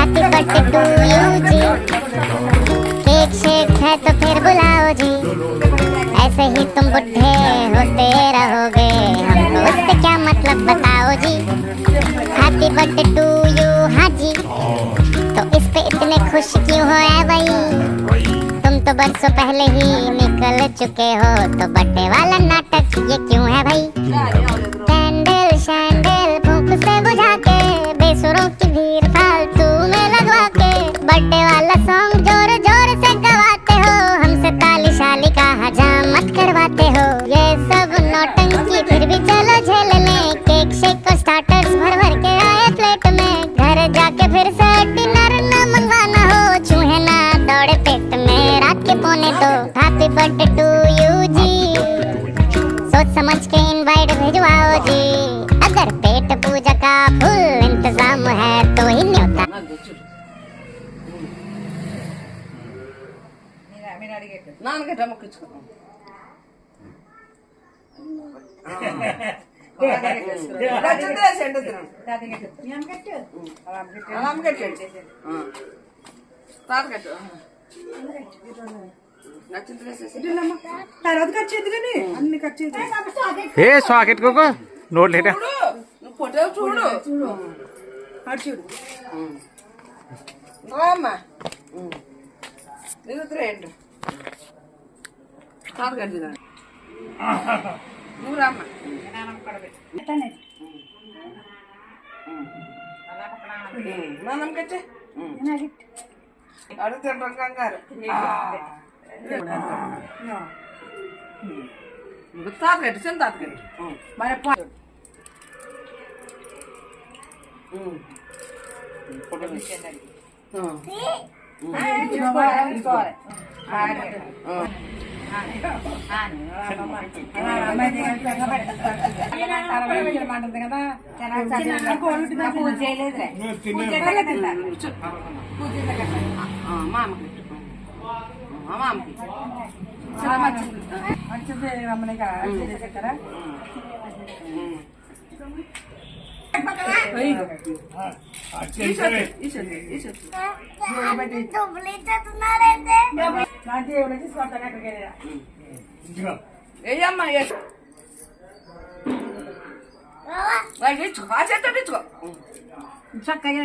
Happy birthday to you ji. Cake shake है तो फिर बुलाओ जी। ऐसे ही तुम बुढ़े होते रहोगे, हमको उससे क्या मतलब बताओ जी। हैप्पी बर्थडे टू यू हाँ जी। तो इस पे इतने खुश क्यों हो ऐ भाई, तुम तो बरसों पहले ही निकल चुके हो, तो बर्थडे वाला नाटक ये क्यों है भाई। कैंडल शैंडल फूंक से बुझा के, बेसुरों की भीड़ फालतू में लगवा के, बर्थडे वाला सॉन्ग जोर जोर से गवाते हो, हमसे ताली शाली का हजामत करवाते हो। ये सब नौटंकी फिर भी चलो झेल लें, केक शेक और स्टार्टर्स भर भर के आए प्लेट में, घर जाके फिर से डिनर न मंगवाना हो, चूहे ना दौड़े पेट में रात के पौने दो। हैप्पी बर्थडे टू यू जी। सोच समझ के इनवाइट भिजवाओ जी, अगर पेट पूजा का फुल इंतजाम है तो ही न्योता। నాన్నగడ్డ మొక్కించుకో తర్వాత కట్ చేయదు కానీ అన్ని కట్ చేయదు. ఏ సాకెట్ కోకో నోట్ లేట ఫోటో చూడు కట్ చూడు అమ్మా ఇది రెండు తాత కట్టిదా నువ్వు రామ్మా మనం కట్టే అడుగుతుంటాం కంగారు తాత కట్టి చిన్న తాత కట్టి మరి ఫోటో మంచిది రమ్మని కదా ఏయమ్మా చేత తెచ్చుకో చక్కగా